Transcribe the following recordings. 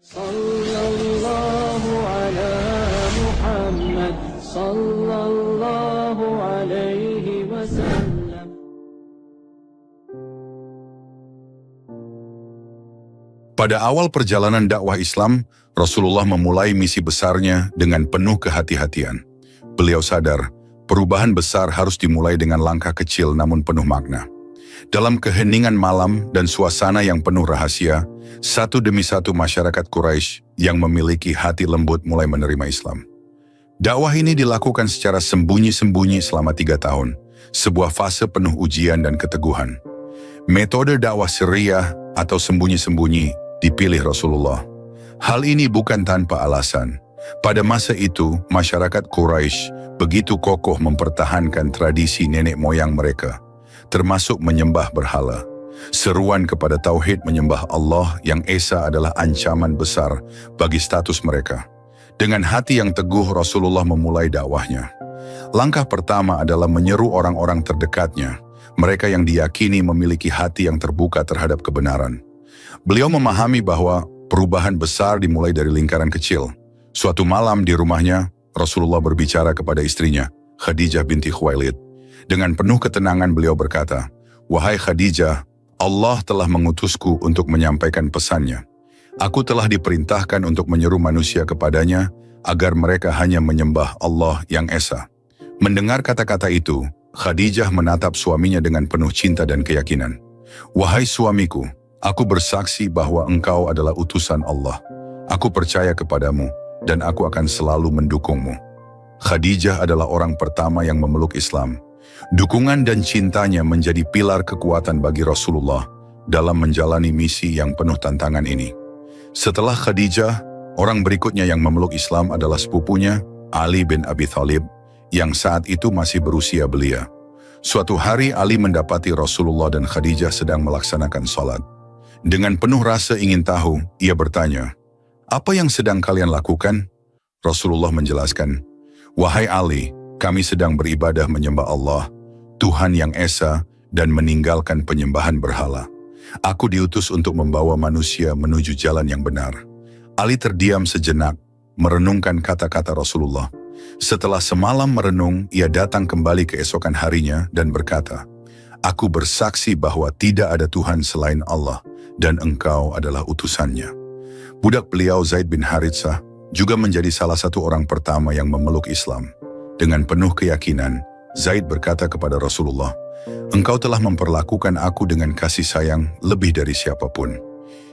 Sallallahu ala Muhammad sallallahu alaihi wasallam. Pada awal perjalanan dakwah Islam, Rasulullah memulai misi besarnya dengan penuh kehati-hatian. Beliau sadar, perubahan besar harus dimulai dengan langkah kecil namun penuh makna. Dalam keheningan malam dan suasana yang penuh rahasia, satu demi satu masyarakat Quraisy yang memiliki hati lembut mulai menerima Islam. Dakwah ini dilakukan secara sembunyi-sembunyi selama 3 tahun, sebuah fase penuh ujian dan keteguhan. Metode dakwah sirriyah atau sembunyi-sembunyi dipilih Rasulullah. Hal ini bukan tanpa alasan. Pada masa itu, masyarakat Quraisy begitu kokoh mempertahankan tradisi nenek moyang mereka, termasuk menyembah berhala. Seruan kepada tauhid menyembah Allah yang esa adalah ancaman besar bagi status mereka. Dengan hati yang teguh, Rasulullah memulai dakwahnya. Langkah pertama adalah menyeru orang-orang terdekatnya, mereka yang diyakini memiliki hati yang terbuka terhadap kebenaran. Beliau memahami bahwa perubahan besar dimulai dari lingkaran kecil. Suatu malam di rumahnya, Rasulullah berbicara kepada istrinya, Khadijah binti Khuwailid. Dengan penuh ketenangan beliau berkata, "Wahai Khadijah, Allah telah mengutusku untuk menyampaikan pesannya. Aku telah diperintahkan untuk menyeru manusia kepadanya agar mereka hanya menyembah Allah yang esa." Mendengar kata-kata itu, Khadijah menatap suaminya dengan penuh cinta dan keyakinan. "Wahai suamiku, aku bersaksi bahwa engkau adalah utusan Allah. Aku percaya kepadamu dan aku akan selalu mendukungmu." Khadijah adalah orang pertama yang memeluk Islam. Dukungan dan cintanya menjadi pilar kekuatan bagi Rasulullah dalam menjalani misi yang penuh tantangan ini. Setelah Khadijah, orang berikutnya yang memeluk Islam adalah sepupunya, Ali bin Abi Thalib, yang saat itu masih berusia belia. Suatu hari Ali mendapati Rasulullah dan Khadijah sedang melaksanakan salat. Dengan penuh rasa ingin tahu, ia bertanya, "Apa yang sedang kalian lakukan?" Rasulullah menjelaskan, "Wahai Ali, kami sedang beribadah menyembah Allah, Tuhan yang esa, dan meninggalkan penyembahan berhala. Aku diutus untuk membawa manusia menuju jalan yang benar." Ali terdiam sejenak, merenungkan kata-kata Rasulullah. Setelah semalam merenung, ia datang kembali keesokan harinya dan berkata, "Aku bersaksi bahwa tidak ada Tuhan selain Allah, dan engkau adalah utusannya." Budak beliau Zaid bin Haritsah juga menjadi salah satu orang pertama yang memeluk Islam. Dengan penuh keyakinan, Zaid berkata kepada Rasulullah, "Engkau telah memperlakukan aku dengan kasih sayang lebih dari siapapun.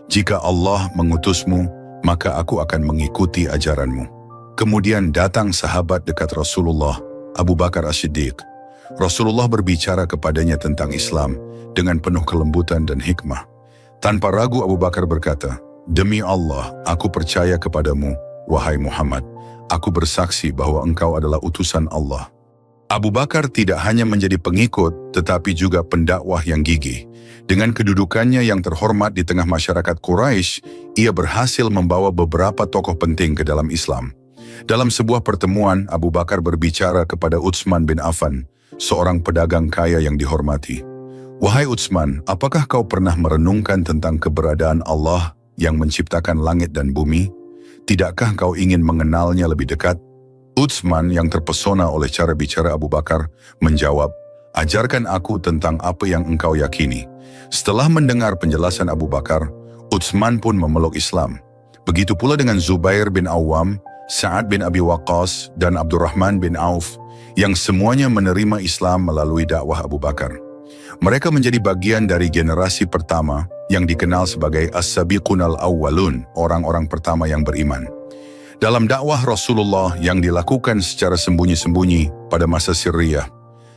Jika Allah mengutusmu, maka aku akan mengikuti ajaranmu." Kemudian datang sahabat dekat Rasulullah, Abu Bakar As-Siddiq. Rasulullah berbicara kepadanya tentang Islam dengan penuh kelembutan dan hikmah. Tanpa ragu Abu Bakar berkata, "Demi Allah, aku percaya kepadamu, wahai Muhammad. Aku bersaksi bahwa engkau adalah utusan Allah." Abu Bakar tidak hanya menjadi pengikut, tetapi juga pendakwah yang gigih. Dengan kedudukannya yang terhormat di tengah masyarakat Quraisy, ia berhasil membawa beberapa tokoh penting ke dalam Islam. Dalam sebuah pertemuan, Abu Bakar berbicara kepada Utsman bin Affan, seorang pedagang kaya yang dihormati. "Wahai Utsman, apakah kau pernah merenungkan tentang keberadaan Allah yang menciptakan langit dan bumi? Tidakkah kau ingin mengenalnya lebih dekat?" Utsman yang terpesona oleh cara bicara Abu Bakar menjawab, "Ajarkan aku tentang apa yang engkau yakini." Setelah mendengar penjelasan Abu Bakar, Utsman pun memeluk Islam. Begitu pula dengan Zubair bin Awam, Sa'ad bin Abi Waqqas, dan Abdurrahman bin Auf, yang semuanya menerima Islam melalui dakwah Abu Bakar. Mereka menjadi bagian dari generasi pertama yang dikenal sebagai As-Sabiqunal Awwalun, orang-orang pertama yang beriman. Dalam dakwah Rasulullah yang dilakukan secara sembunyi-sembunyi pada masa sirriyah,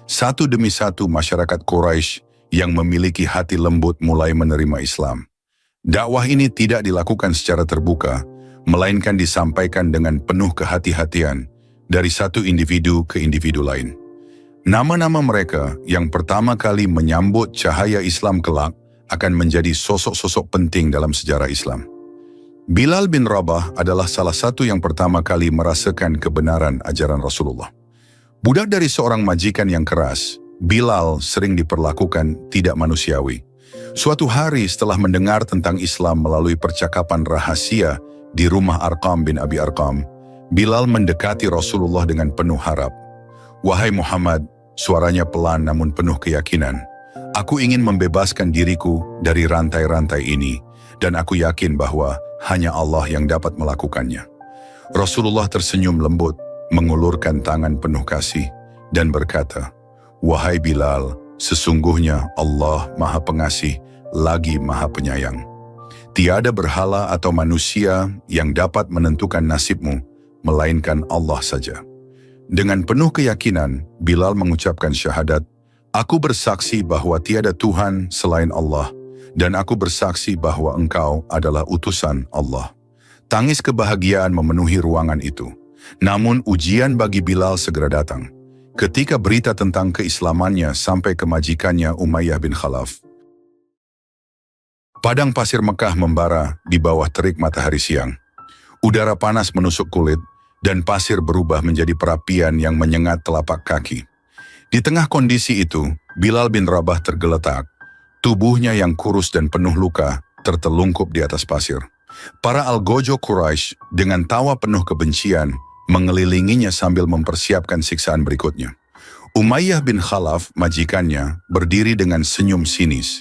satu demi satu masyarakat Quraisy yang memiliki hati lembut mulai menerima Islam. Dakwah ini tidak dilakukan secara terbuka, melainkan disampaikan dengan penuh kehati-hatian dari satu individu ke individu lain. Nama-nama mereka yang pertama kali menyambut cahaya Islam kelak akan menjadi sosok-sosok penting dalam sejarah Islam. Bilal bin Rabah adalah salah satu yang pertama kali merasakan kebenaran ajaran Rasulullah. Budak dari seorang majikan yang keras, Bilal sering diperlakukan tidak manusiawi. Suatu hari setelah mendengar tentang Islam melalui percakapan rahasia di rumah Arqam bin Abi Arqam, Bilal mendekati Rasulullah dengan penuh harap. "Wahai Muhammad," suaranya pelan namun penuh keyakinan, "aku ingin membebaskan diriku dari rantai-rantai ini, dan aku yakin bahwa hanya Allah yang dapat melakukannya." Rasulullah tersenyum lembut, mengulurkan tangan penuh kasih, dan berkata, "Wahai Bilal, sesungguhnya Allah Maha Pengasih, lagi Maha Penyayang. Tiada berhala atau manusia yang dapat menentukan nasibmu, melainkan Allah saja." Dengan penuh keyakinan, Bilal mengucapkan syahadat, "Aku bersaksi bahwa tiada Tuhan selain Allah, dan aku bersaksi bahwa Engkau adalah utusan Allah." Tangis kebahagiaan memenuhi ruangan itu. Namun ujian bagi Bilal segera datang, ketika berita tentang keislamannya sampai ke majikannya Umayyah bin Khalaf. Padang pasir Mekah membara di bawah terik matahari siang. Udara panas menusuk kulit, dan pasir berubah menjadi perapian yang menyengat telapak kaki. Di tengah kondisi itu, Bilal bin Rabah tergeletak. Tubuhnya yang kurus dan penuh luka tertelungkup di atas pasir. Para algojo Quraisy dengan tawa penuh kebencian mengelilinginya sambil mempersiapkan siksaan berikutnya. Umayyah bin Khalaf, majikannya, berdiri dengan senyum sinis.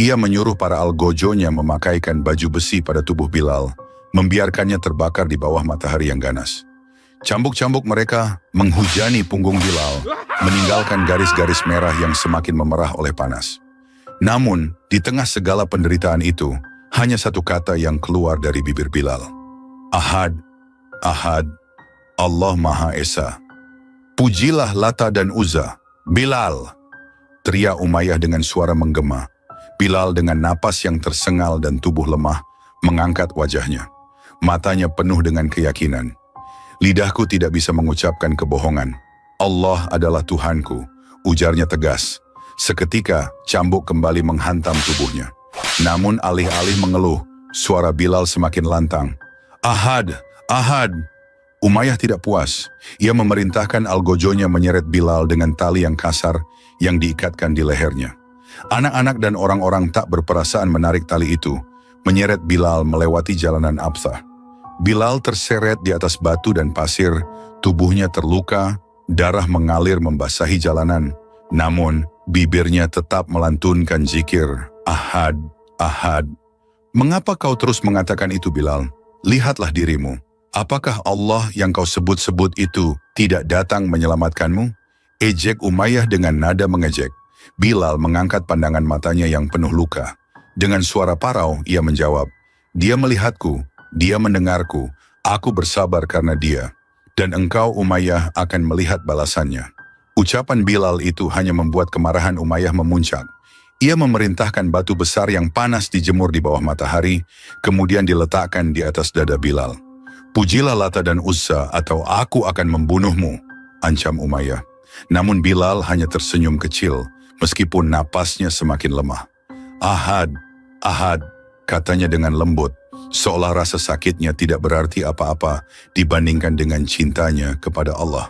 Ia menyuruh para algojonya memakaikan baju besi pada tubuh Bilal, membiarkannya terbakar di bawah matahari yang ganas. Cambuk-cambuk mereka menghujani punggung Bilal, meninggalkan garis-garis merah yang semakin memerah oleh panas. Namun, di tengah segala penderitaan itu, hanya satu kata yang keluar dari bibir Bilal. "Ahad, Ahad, Allah Maha Esa. Pujilah Lata dan Uzza." "Bilal!" teriak Umayyah dengan suara menggema. Bilal dengan napas yang tersengal dan tubuh lemah, mengangkat wajahnya. Matanya penuh dengan keyakinan. "Lidahku tidak bisa mengucapkan kebohongan. Allah adalah Tuhanku," ujarnya tegas. Seketika, cambuk kembali menghantam tubuhnya. Namun alih-alih mengeluh, suara Bilal semakin lantang. "Ahad, Ahad!" Umayyah tidak puas. Ia memerintahkan algojonya menyeret Bilal dengan tali yang kasar yang diikatkan di lehernya. Anak-anak dan orang-orang tak berperasaan menarik tali itu, menyeret Bilal melewati jalanan Absah. Bilal terseret di atas batu dan pasir, tubuhnya terluka, darah mengalir membasahi jalanan. Namun, bibirnya tetap melantunkan zikir, "Ahad, Ahad." "Mengapa kau terus mengatakan itu, Bilal? Lihatlah dirimu. Apakah Allah yang kau sebut-sebut itu tidak datang menyelamatkanmu?" Ejek Umayyah dengan nada mengejek. Bilal mengangkat pandangan matanya yang penuh luka. Dengan suara parau, ia menjawab, "Dia melihatku. Dia mendengarku, aku bersabar karena dia, dan engkau Umayyah akan melihat balasannya." Ucapan Bilal itu hanya membuat kemarahan Umayyah memuncak. Ia memerintahkan batu besar yang panas dijemur di bawah matahari, kemudian diletakkan di atas dada Bilal. "Pujilah Lata dan Uzza atau aku akan membunuhmu," ancam Umayyah. Namun Bilal hanya tersenyum kecil, meskipun napasnya semakin lemah. "Ahad, Ahad," katanya dengan lembut, seolah rasa sakitnya tidak berarti apa-apa dibandingkan dengan cintanya kepada Allah.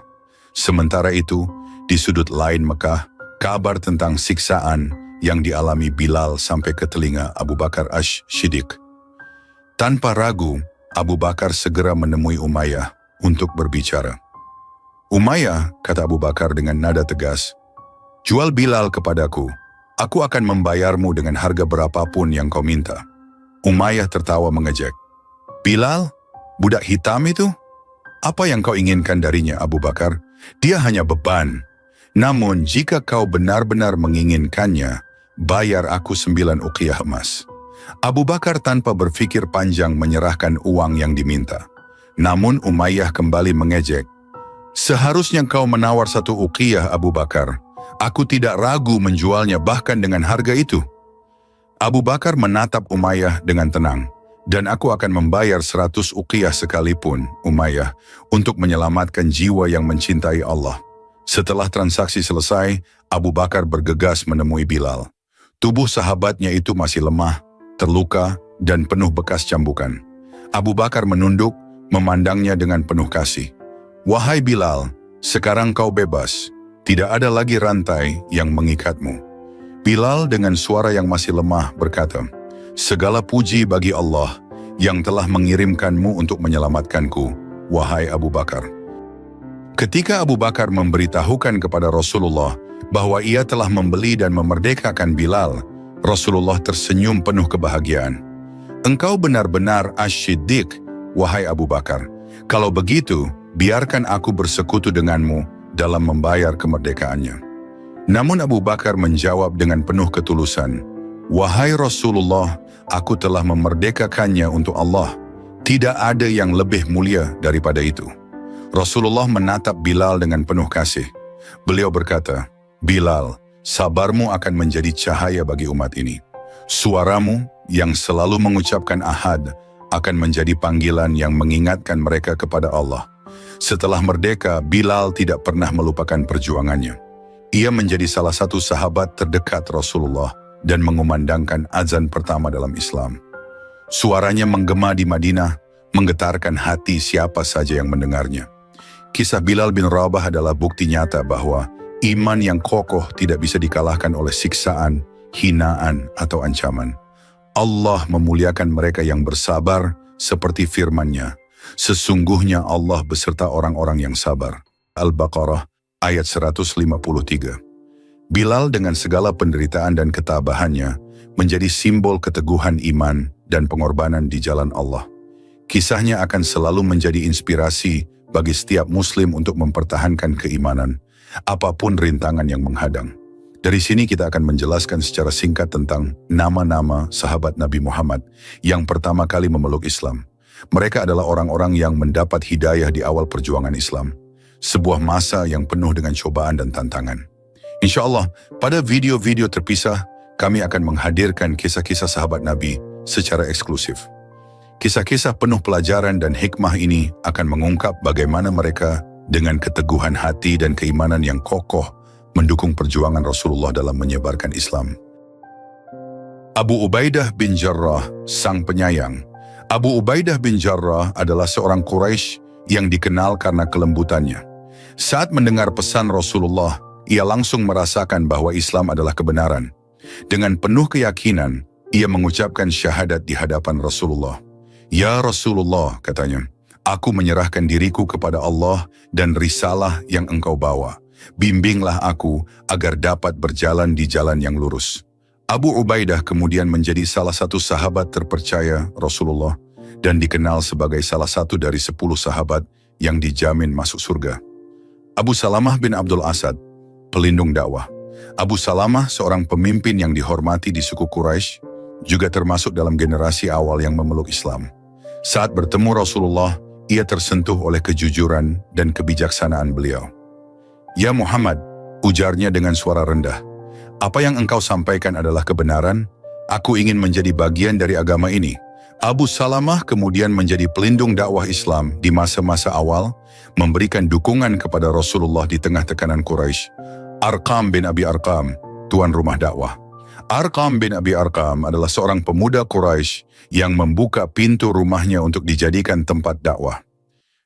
Sementara itu, di sudut lain Mekah, kabar tentang siksaan yang dialami Bilal sampai ke telinga Abu Bakar Asy-Siddiq. Tanpa ragu, Abu Bakar segera menemui Umayyah untuk berbicara. "Umayyah," kata Abu Bakar dengan nada tegas, "jual Bilal kepadaku. Aku akan membayarmu dengan harga berapapun yang kau minta." Umayyah tertawa mengejek. "Bilal? Budak hitam itu? Apa yang kau inginkan darinya, Abu Bakar? Dia hanya beban. Namun jika kau benar-benar menginginkannya, bayar aku 9 uqiyah emas." Abu Bakar tanpa berpikir panjang menyerahkan uang yang diminta. Namun Umayyah kembali mengejek. "Seharusnya kau menawar 1 uqiyah, Abu Bakar. Aku tidak ragu menjualnya bahkan dengan harga itu." Abu Bakar menatap Umayyah dengan tenang. "Dan aku akan membayar 100 uqiyah sekalipun, Umayyah, untuk menyelamatkan jiwa yang mencintai Allah." Setelah transaksi selesai, Abu Bakar bergegas menemui Bilal. Tubuh sahabatnya itu masih lemah, terluka, dan penuh bekas cambukan. Abu Bakar menunduk, memandangnya dengan penuh kasih. "Wahai Bilal, sekarang kau bebas. Tidak ada lagi rantai yang mengikatmu." Bilal dengan suara yang masih lemah berkata, "Segala puji bagi Allah yang telah mengirimkanmu untuk menyelamatkanku, wahai Abu Bakar. Ketika Abu Bakar memberitahukan kepada Rasulullah bahwa ia telah membeli dan memerdekakan Bilal, Rasulullah tersenyum penuh kebahagiaan. Engkau benar-benar Asy-Syiddiq, wahai Abu Bakar. Kalau begitu, biarkan aku bersekutu denganmu dalam membayar kemerdekaannya. Namun Abu Bakar menjawab dengan penuh ketulusan, wahai Rasulullah, aku telah memerdekakannya untuk Allah. Tidak ada yang lebih mulia daripada itu. Rasulullah menatap Bilal dengan penuh kasih. Beliau berkata, Bilal, sabarmu akan menjadi cahaya bagi umat ini. Suaramu yang selalu mengucapkan ahad akan menjadi panggilan yang mengingatkan mereka kepada Allah. Setelah merdeka, Bilal tidak pernah melupakan perjuangannya. Ia menjadi salah satu sahabat terdekat Rasulullah dan mengumandangkan azan pertama dalam Islam. Suaranya menggema di Madinah, menggetarkan hati siapa saja yang mendengarnya. Kisah Bilal bin Rabah adalah bukti nyata bahwa iman yang kokoh tidak bisa dikalahkan oleh siksaan, hinaan, atau ancaman. Allah memuliakan mereka yang bersabar seperti firman-Nya. Sesungguhnya Allah beserta orang-orang yang sabar. Al-Baqarah ayat 153. Bilal dengan segala penderitaan dan ketabahannya menjadi simbol keteguhan iman dan pengorbanan di jalan Allah. Kisahnya akan selalu menjadi inspirasi bagi setiap muslim untuk mempertahankan keimanan, apapun rintangan yang menghadang. Dari sini kita akan menjelaskan secara singkat tentang nama-nama sahabat Nabi Muhammad yang pertama kali memeluk Islam. Mereka adalah orang-orang yang mendapat hidayah di awal perjuangan Islam. Sebuah masa yang penuh dengan cobaan dan tantangan. Insya Allah, pada video-video terpisah, kami akan menghadirkan kisah-kisah sahabat Nabi secara eksklusif. Kisah-kisah penuh pelajaran dan hikmah ini akan mengungkap bagaimana mereka dengan keteguhan hati dan keimanan yang kokoh mendukung perjuangan Rasulullah dalam menyebarkan Islam. Abu Ubaidah bin Jarrah, sang penyayang. Abu Ubaidah bin Jarrah adalah seorang Quraisy yang dikenal karena kelembutannya. Saat mendengar pesan Rasulullah, ia langsung merasakan bahwa Islam adalah kebenaran. Dengan penuh keyakinan, ia mengucapkan syahadat di hadapan Rasulullah. Ya Rasulullah, katanya, aku menyerahkan diriku kepada Allah dan risalah yang engkau bawa. Bimbinglah aku agar dapat berjalan di jalan yang lurus. Abu Ubaidah kemudian menjadi salah satu sahabat terpercaya Rasulullah dan dikenal sebagai salah satu dari 10 sahabat yang dijamin masuk surga. Abu Salamah bin Abdul Asad, pelindung dakwah. Abu Salamah seorang pemimpin yang dihormati di suku Quraisy, juga termasuk dalam generasi awal yang memeluk Islam. Saat bertemu Rasulullah, ia tersentuh oleh kejujuran dan kebijaksanaan beliau. Ya Muhammad, ujarnya dengan suara rendah. Apa yang engkau sampaikan adalah kebenaran. Aku ingin menjadi bagian dari agama ini. Abu Salamah kemudian menjadi pelindung dakwah Islam di masa-masa awal, memberikan dukungan kepada Rasulullah di tengah tekanan Quraisy. Arqam bin Abi Arqam, tuan rumah dakwah. Arqam bin Abi Arqam adalah seorang pemuda Quraisy yang membuka pintu rumahnya untuk dijadikan tempat dakwah.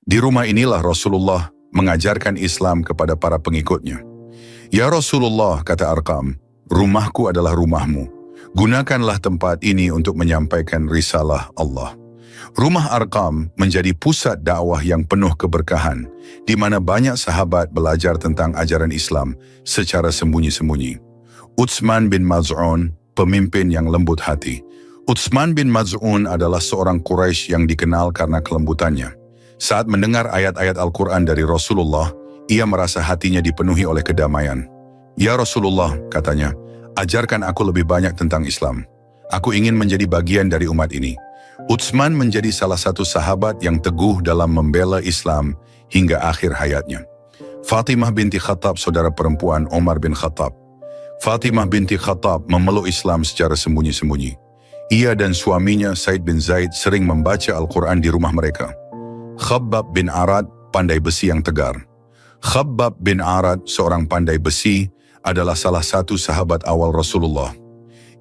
Di rumah inilah Rasulullah mengajarkan Islam kepada para pengikutnya. Ya Rasulullah, kata Arqam, rumahku adalah rumahmu. Gunakanlah tempat ini untuk menyampaikan risalah Allah. Rumah Arqam menjadi pusat dakwah yang penuh keberkahan, di mana banyak sahabat belajar tentang ajaran Islam secara sembunyi-sembunyi. Utsman bin Maz'un, pemimpin yang lembut hati. Utsman bin Maz'un adalah seorang Quraisy yang dikenal karena kelembutannya. Saat mendengar ayat-ayat Al-Quran dari Rasulullah, ia merasa hatinya dipenuhi oleh kedamaian. Ya Rasulullah, katanya, ajarkan aku lebih banyak tentang Islam. Aku ingin menjadi bagian dari umat ini. Utsman menjadi salah satu sahabat yang teguh dalam membela Islam hingga akhir hayatnya. Fatimah binti Khattab, saudara perempuan Umar bin Khattab. Fatimah binti Khattab memeluk Islam secara sembunyi-sembunyi. Ia dan suaminya Said bin Zaid sering membaca Al-Quran di rumah mereka. Khabbab bin Arad, pandai besi yang tegar. Khabbab bin Arad, seorang pandai besi, adalah salah satu sahabat awal Rasulullah.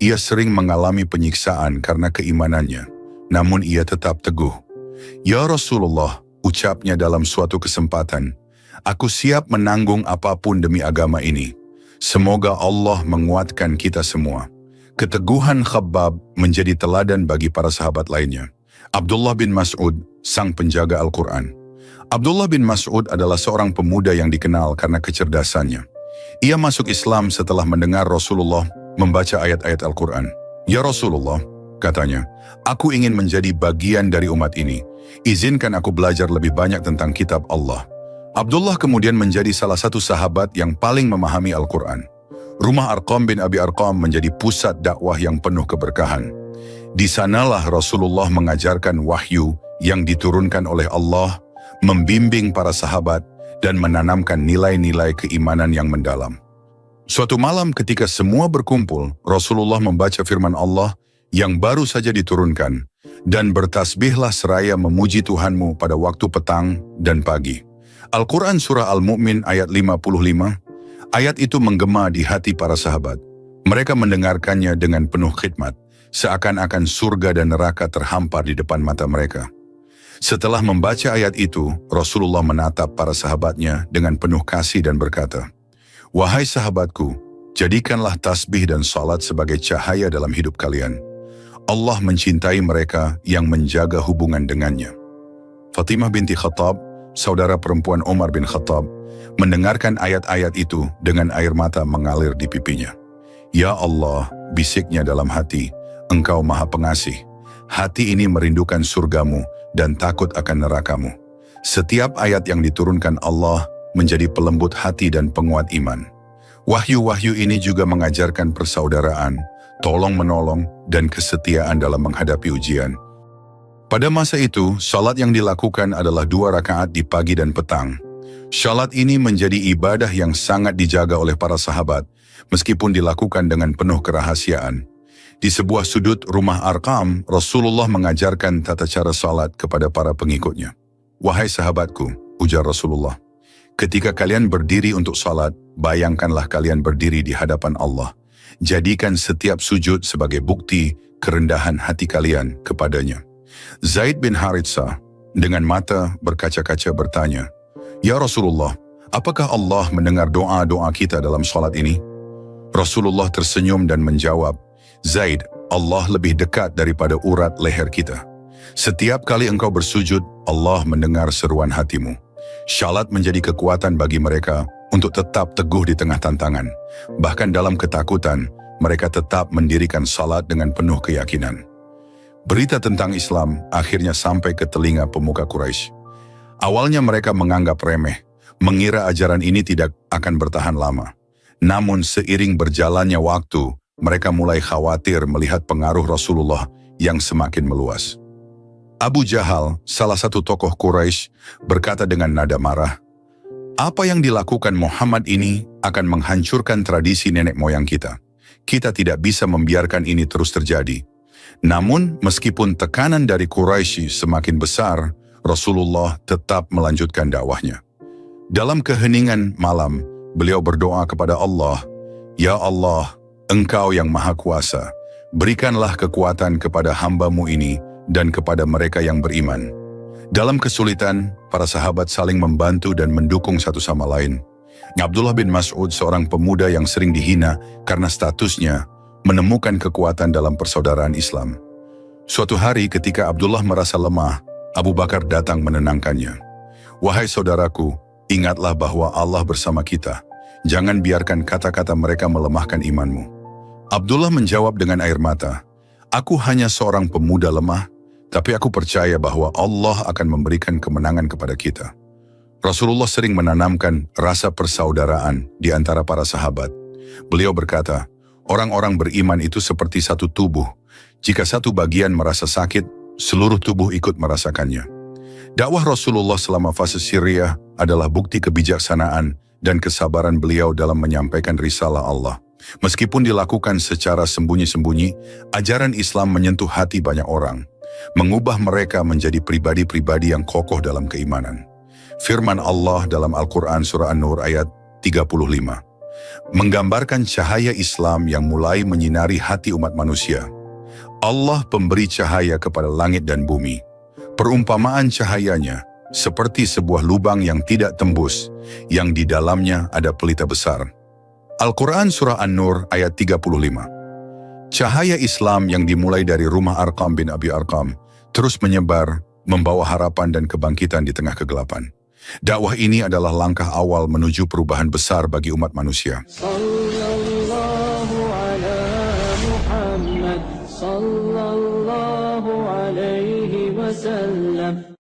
Ia sering mengalami penyiksaan karena keimanannya, namun ia tetap teguh. Ya Rasulullah, ucapnya dalam suatu kesempatan, aku siap menanggung apapun demi agama ini. Semoga Allah menguatkan kita semua. Keteguhan Khabbab menjadi teladan bagi para sahabat lainnya. Abdullah bin Mas'ud, sang penjaga Al-Quran. Abdullah bin Mas'ud adalah seorang pemuda yang dikenal karena kecerdasannya. Ia masuk Islam setelah mendengar Rasulullah membaca ayat-ayat Al-Quran. "Ya Rasulullah," katanya, "aku ingin menjadi bagian dari umat ini. Izinkan aku belajar lebih banyak tentang kitab Allah." Abdullah kemudian menjadi salah satu sahabat yang paling memahami Al-Quran. Rumah Arqam bin Abi Arqam menjadi pusat dakwah yang penuh keberkahan. Di sanalah Rasulullah mengajarkan wahyu yang diturunkan oleh Allah, membimbing para sahabat, dan menanamkan nilai-nilai keimanan yang mendalam. Suatu malam ketika semua berkumpul, Rasulullah membaca firman Allah yang baru saja diturunkan, dan bertasbihlah seraya memuji Tuhanmu pada waktu petang dan pagi. Al-Quran Surah Al-Mu'min ayat 55, ayat itu menggema di hati para sahabat. Mereka mendengarkannya dengan penuh khidmat, seakan-akan surga dan neraka terhampar di depan mata mereka. Setelah membaca ayat itu, Rasulullah menatap para sahabatnya dengan penuh kasih dan berkata, "Wahai sahabatku, jadikanlah tasbih dan salat sebagai cahaya dalam hidup kalian. Allah mencintai mereka yang menjaga hubungan dengannya." Fatimah binti Khattab, saudara perempuan Umar bin Khattab, mendengarkan ayat-ayat itu dengan air mata mengalir di pipinya. "Ya Allah," bisiknya dalam hati, "Engkau Maha Pengasih. Hati ini merindukan surgamu dan takut akan nerakamu." Setiap ayat yang diturunkan Allah menjadi pelembut hati dan penguat iman. Wahyu-wahyu ini juga mengajarkan persaudaraan, tolong-menolong, dan kesetiaan dalam menghadapi ujian. Pada masa itu, salat yang dilakukan adalah 2 rakaat di pagi dan petang. Salat ini menjadi ibadah yang sangat dijaga oleh para sahabat, meskipun dilakukan dengan penuh kerahasiaan. Di sebuah sudut rumah Arqam, Rasulullah mengajarkan tata cara salat kepada para pengikutnya. "Wahai sahabatku," ujar Rasulullah, "ketika kalian berdiri untuk salat, bayangkanlah kalian berdiri di hadapan Allah. Jadikan setiap sujud sebagai bukti kerendahan hati kalian kepadanya." Zaid bin Haritsah dengan mata berkaca-kaca bertanya, "Ya Rasulullah, apakah Allah mendengar doa-doa kita dalam salat ini?" Rasulullah tersenyum dan menjawab, "Zaid, Allah lebih dekat daripada urat leher kita. Setiap kali engkau bersujud, Allah mendengar seruan hatimu." Salat menjadi kekuatan bagi mereka untuk tetap teguh di tengah tantangan. Bahkan dalam ketakutan, mereka tetap mendirikan salat dengan penuh keyakinan. Berita tentang Islam akhirnya sampai ke telinga pemuka Quraisy. Awalnya mereka menganggap remeh, mengira ajaran ini tidak akan bertahan lama. Namun seiring berjalannya waktu, mereka mulai khawatir melihat pengaruh Rasulullah yang semakin meluas. Abu Jahal, salah satu tokoh Quraisy, berkata dengan nada marah, "Apa yang dilakukan Muhammad ini akan menghancurkan tradisi nenek moyang kita. Kita tidak bisa membiarkan ini terus terjadi." Namun, meskipun tekanan dari Quraisy semakin besar, Rasulullah tetap melanjutkan dakwahnya. Dalam keheningan malam, beliau berdoa kepada Allah, "Ya Allah, Engkau yang Maha Kuasa, berikanlah kekuatan kepada hamba-Mu ini dan kepada mereka yang beriman." Dalam kesulitan, para sahabat saling membantu dan mendukung satu sama lain. Abdullah bin Mas'ud, seorang pemuda yang sering dihina karena statusnya, menemukan kekuatan dalam persaudaraan Islam. Suatu hari ketika Abdullah merasa lemah, Abu Bakar datang menenangkannya. "Wahai saudaraku, ingatlah bahwa Allah bersama kita. Jangan biarkan kata-kata mereka melemahkan imanmu." Abdullah menjawab dengan air mata, "Aku hanya seorang pemuda lemah, tapi aku percaya bahwa Allah akan memberikan kemenangan kepada kita." Rasulullah sering menanamkan rasa persaudaraan di antara para sahabat. Beliau berkata, "Orang-orang beriman itu seperti satu tubuh. Jika satu bagian merasa sakit, seluruh tubuh ikut merasakannya." Dakwah Rasulullah selama fase Syriah adalah bukti kebijaksanaan dan kesabaran beliau dalam menyampaikan risalah Allah. Meskipun dilakukan secara sembunyi-sembunyi, ajaran Islam menyentuh hati banyak orang, mengubah mereka menjadi pribadi-pribadi yang kokoh dalam keimanan. Firman Allah dalam Al-Quran Surah An-Nur ayat 35, menggambarkan cahaya Islam yang mulai menyinari hati umat manusia. Allah pemberi cahaya kepada langit dan bumi. Perumpamaan cahayanya seperti sebuah lubang yang tidak tembus, yang di dalamnya ada pelita besar. Al-Quran Surah An-Nur ayat 35. Cahaya Islam yang dimulai dari rumah Arqam bin Abi Arqam terus menyebar, membawa harapan dan kebangkitan di tengah kegelapan. Dakwah ini adalah langkah awal menuju perubahan besar bagi umat manusia. Sallallahu ala Muhammad sallallahu alaihi wasallam.